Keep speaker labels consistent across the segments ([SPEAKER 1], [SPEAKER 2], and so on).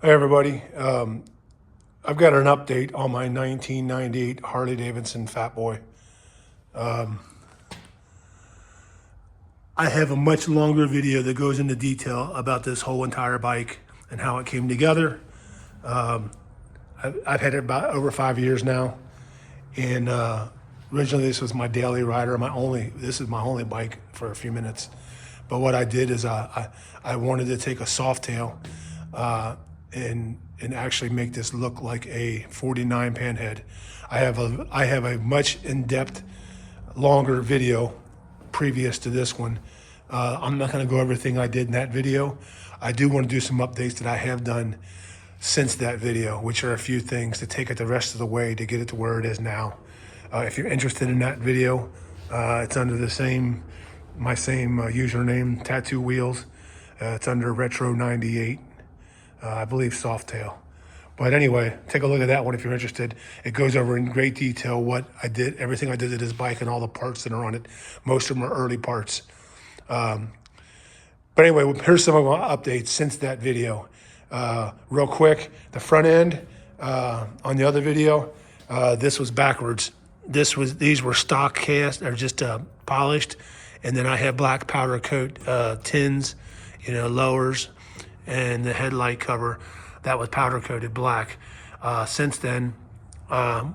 [SPEAKER 1] Hey everybody, I've got an update on my 1998 Harley Davidson Fat Boy. I have a much longer video that goes into detail about this whole entire bike and how it came together. I've had it about over 5 years now, and originally this was my daily rider. This is my only bike for a few minutes. But what I did is I wanted to take a Softail and actually make this look like a 49 panhead. I have a much in-depth, longer video previous to this one. I'm not going to go over everything I did in that video. I do want to do some updates that I have done since that video, which are a few things to take it the rest of the way to get it to where it is now. If you're interested in that video, it's under my same username, Tattoo Wheels. It's under Retro 98. I believe Softail. But anyway, take a look at that one if you're interested. It goes over in great detail what I did, everything I did to this bike and all the parts that are on it. Most of them are early parts. But anyway, here's some of my updates since that video. Real quick, the front end on the other video, this was backwards. These were stock cast, or just polished. And then I have black powder coat tins, lowers, and the headlight cover that was powder coated black. Since then, I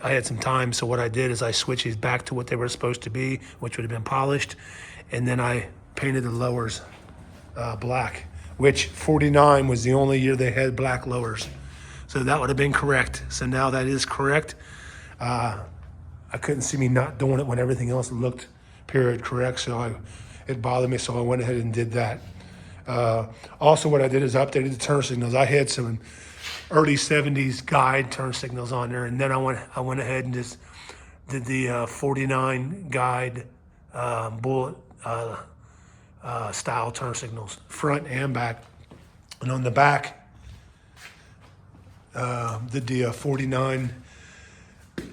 [SPEAKER 1] had some time, so what I did is I switched these back to what they were supposed to be, which would have been polished, and then I painted the lowers black, which 49 was the only year they had black lowers. So that would have been correct. So now that is correct. I couldn't see me not doing it when everything else looked period correct, so it bothered me, so I went ahead and did that. Also, what I did is I updated the turn signals. I had some early 70s guide turn signals on there, and then I went ahead and just did the 49 guide bullet style turn signals, front and back. And on the back, did the 49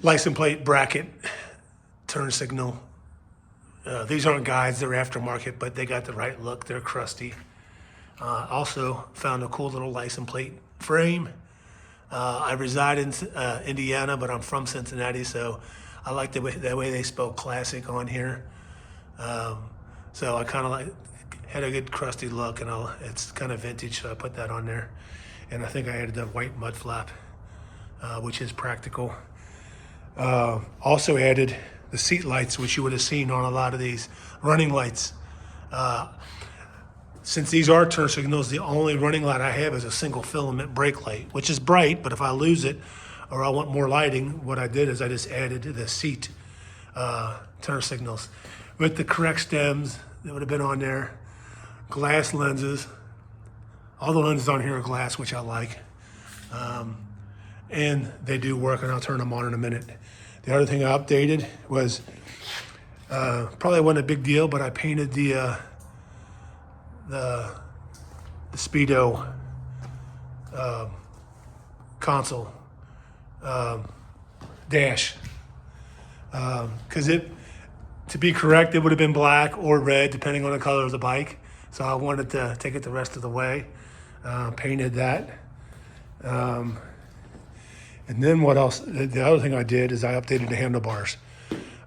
[SPEAKER 1] license plate bracket turn signal. These aren't guides, they're aftermarket, but they got the right look. They're crusty. Also found a cool little license plate frame. I reside in Indiana, but I'm from Cincinnati, so I like the way they spell classic on here. So I kind of had a good crusty look, and it's kind of vintage, so I put that on there. And I think I added the white mud flap, which is practical. Also added the seat lights, which you would have seen on a lot of these running lights. Since these are turn signals, the only running light I have is a single filament brake light, which is bright, but if I lose it or I want more lighting, what I did is I just added the seat turn signals with the correct stems that would have been on there, glass lenses. All the lenses on here are glass, which I like. And they do work, and I'll turn them on in a minute. The other thing I updated was, probably wasn't a big deal, but I painted the Speedo console dash, because to be correct, it would have been black or red depending on the color of the bike. So I wanted to take it the rest of the way. Painted that. And then what else? The other thing I did is I updated the handlebars.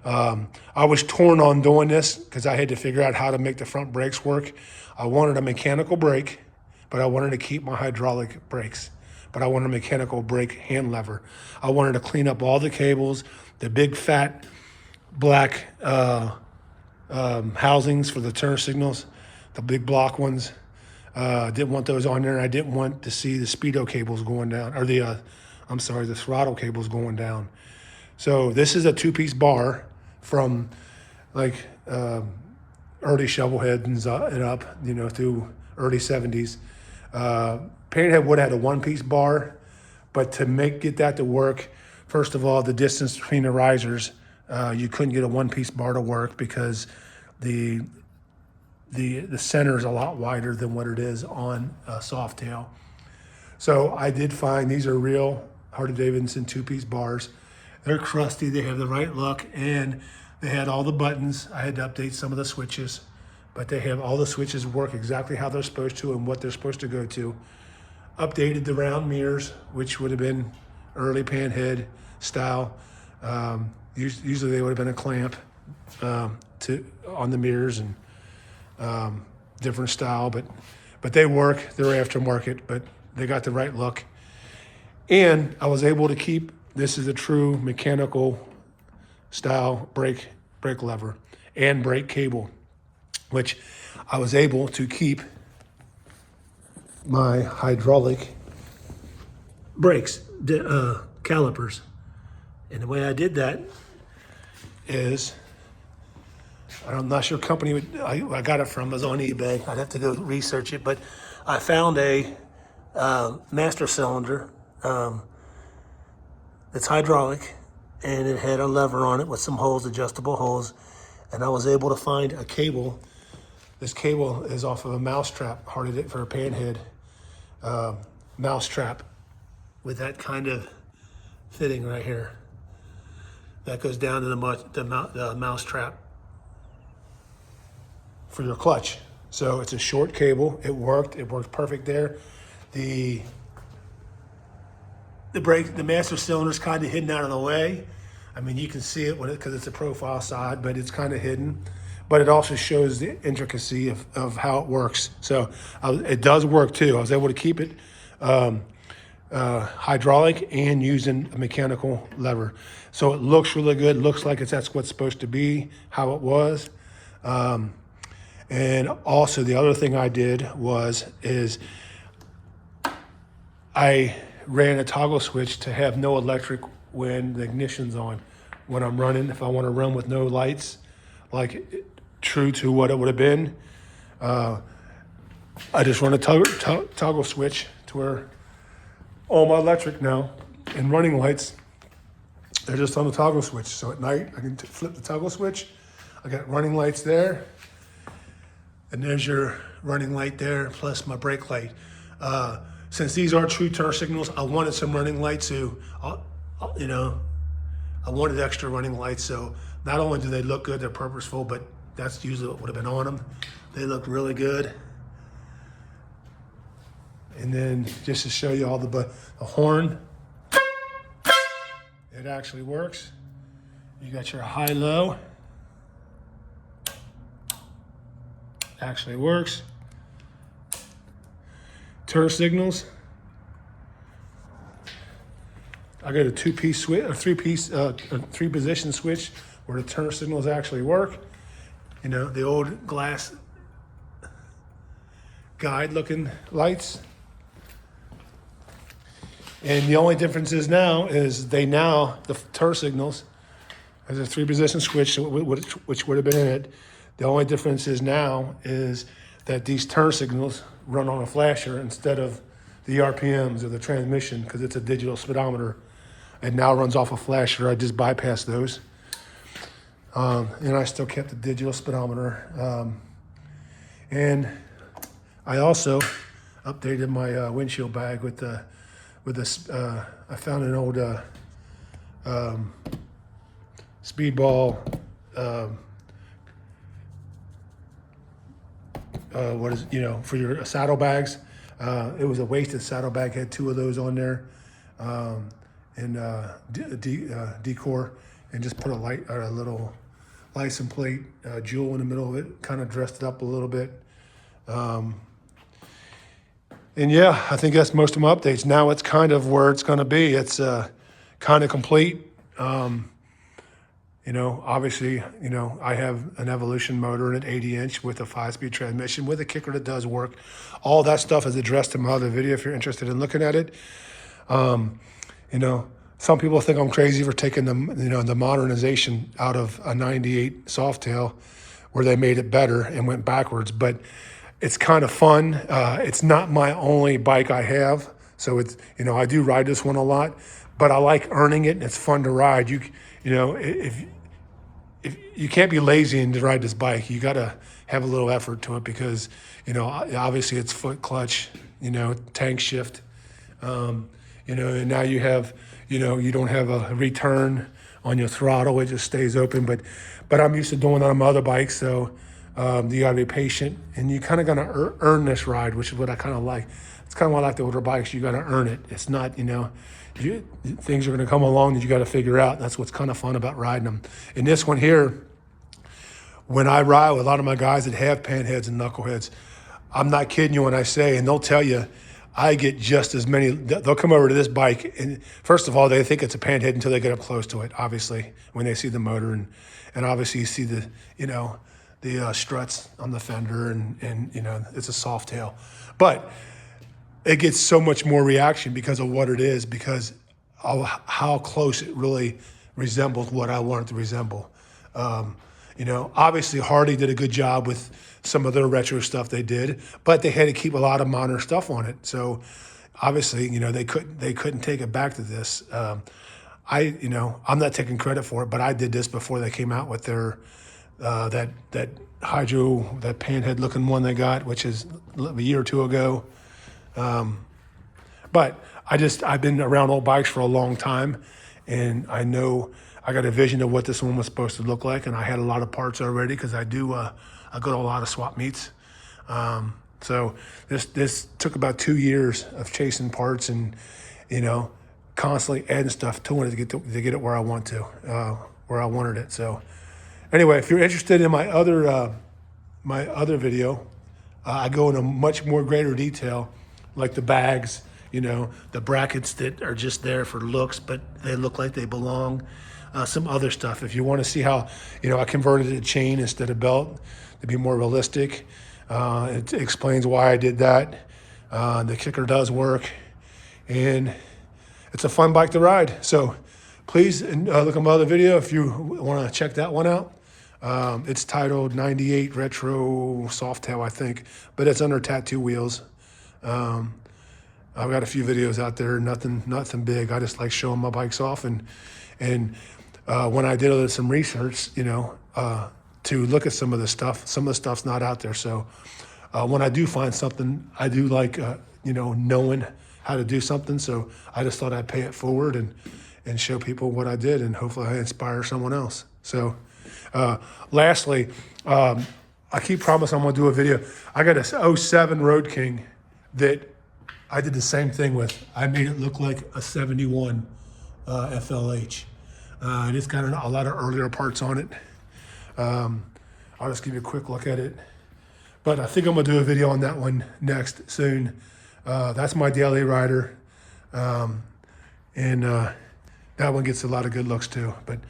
[SPEAKER 1] I was torn on doing this because I had to figure out how to make the front brakes work. I wanted a mechanical brake, but I wanted to keep my hydraulic brakes. But I wanted a mechanical brake hand lever. I wanted to clean up all the cables, the big fat black housings for the turn signals, the big block ones. Didn't want those on there, and I didn't want to see the Speedo cables going down, or the throttle cables going down. So this is a two-piece bar from like early shovelhead and up, through early 70s. Painthead would have had a one-piece bar, but to get that to work, first of all, the distance between the risers, you couldn't get a one-piece bar to work because the center is a lot wider than what it is on Softail. So I did find these are real Harley Davidson two-piece bars. They're crusty, they have the right look, and they had all the buttons. I had to update some of the switches, but they have all the switches work exactly how they're supposed to and what they're supposed to go to. updated the round mirrors, which would have been early panhead style. Usually they would have been a clamp on the mirrors, and different style, but they work. They're aftermarket, but they got the right look. And I was able to keep, this is a true mechanical style brake lever and brake cable, which I was able to keep my hydraulic brakes, calipers. And the way I did that is, I'm not sure company I got it from, it was on eBay. I'd have to go research it, but I found a master cylinder that's hydraulic, and it had a lever on it with some holes, adjustable holes, and I was able to find a cable. This cable is off of a mousetrap, Harley for a panhead mousetrap with that kind of fitting right here. That goes down to the mousetrap for your clutch. So it's a short cable. It worked perfect there. The master cylinder's kind of hidden out of the way. I mean, you can see it because it's a profile side, but it's kind of hidden. But it also shows the intricacy of how it works. So it does work too. I was able to keep it hydraulic and using a mechanical lever. So it looks really good. Looks like that's what's supposed to be, how it was. And also the other thing I did is I ran a toggle switch to have no electric when the ignition's on. When I'm running, if I want to run with no lights, like true to what it would have been, I just run a toggle switch to where all my electric now and running lights, they're just on the toggle switch. So at night, I can flip the toggle switch. I got running lights there, and there's your running light there, plus my brake light. Since these are true turn signals, I wanted some running lights, so I wanted extra running lights. So not only do they look good, they're purposeful, but that's usually what would have been on them. They look really good. And then just to show you all the horn, it actually works. You got your high-low, actually works. Turn signals, I got a two-piece switch, a three-position switch where the turn signals actually work. You know, the old glass guide-looking lights. And the only difference is the turn signals, there's a three-position switch, which would have been in it. The only difference is that these turn signals run on a flasher instead of the RPMs or the transmission, because it's a digital speedometer. It now runs off a flasher. I just bypassed those. And I still kept the digital speedometer. And I also updated my windshield bag with this. I found an old Speedball. For your saddlebags. It was a weighted saddlebag, had two of those on there, and decor, and just put a little license plate jewel in the middle of it, kind of dressed it up a little bit. And yeah, I think that's most of my updates. Now it's kind of where it's going to be. It's kind of complete. Obviously, I have an Evolution motor and an 80-inch with a 5-speed transmission with a kicker that does work. All that stuff is addressed in my other video if you're interested in looking at it. Some people think I'm crazy for taking the modernization out of a 98 Softail where they made it better and went backwards, but it's kind of fun. It's not my only bike I have. So it's, I do ride this one a lot, but I like earning it and it's fun to ride. If you can't be lazy and ride this bike, you got to have a little effort to it because, obviously it's foot clutch, tank shift, and now you have, you don't have a return on your throttle. It just stays open, but I'm used to doing that on my other bikes. So, You got to be patient, and you kind of got to earn this ride, which is what I kind of like. It's kind of why I like the older bikes. You got to earn it. It's not, things are going to come along that you got to figure out. That's what's kind of fun about riding them. In this one here, when I ride with a lot of my guys that have panheads and knuckleheads, I'm not kidding you when I say, and they'll tell you, I get just as many. They'll come over to this bike, and first of all, they think it's a panhead until they get up close to it. Obviously, when they see the motor, and obviously you see the the struts on the fender, and it's a Softail, but it gets so much more reaction because of what it is, because of how close it really resembles what I want it to resemble. Obviously Harley did a good job with some of their retro stuff they did, but they had to keep a lot of modern stuff on it. So obviously, they couldn't take it back to this. I'm not taking credit for it, but I did this before they came out with their that panhead looking one they got, which is a year or two ago. But I've been around old bikes for a long time, and I know I got a vision of what this one was supposed to look like, and I had a lot of parts already because I go to a lot of swap meets. So this took about 2 years of chasing parts and constantly adding stuff to it to get it where I where I wanted it. So anyway, if you're interested in my other video, I go into much more greater detail, like the bags, the brackets that are just there for looks, but they look like they belong. Some other stuff. If you want to see how, I converted a chain instead of belt to be more realistic, it explains why I did that. The kicker does work, and it's a fun bike to ride. So please look at my other video if you want to check that one out. It's titled 98 Retro Softail, I think, but it's under tattoo wheels. I've got a few videos out there, nothing big. I just like showing my bikes off, and when I did some research, to look at some of the stuff's not out there. So when I do find something, I do like, knowing how to do something. So I just thought I'd pay it forward and show people what I did, and hopefully I inspire someone else. So lastly, I keep promising I'm going to do a video. I got a 07 Road King that I did the same thing with. I made it look like a 71 FLH. And it's got a lot of earlier parts on it. I'll just give you a quick look at it. But I think I'm going to do a video on that one next soon. That's my daily rider. And that one gets a lot of good looks too. But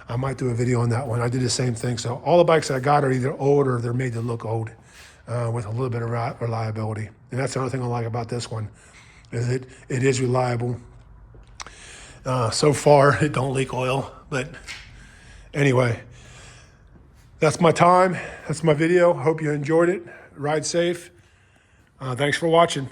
[SPEAKER 1] I might do a video on that one. I did the same thing. So all the bikes I got are either old or they're made to look old with a little bit of reliability. And that's the other thing I like about this one, is it is reliable. So far, it don't leak oil. But anyway, that's my time. That's my video. Hope you enjoyed it. Ride safe. Thanks for watching.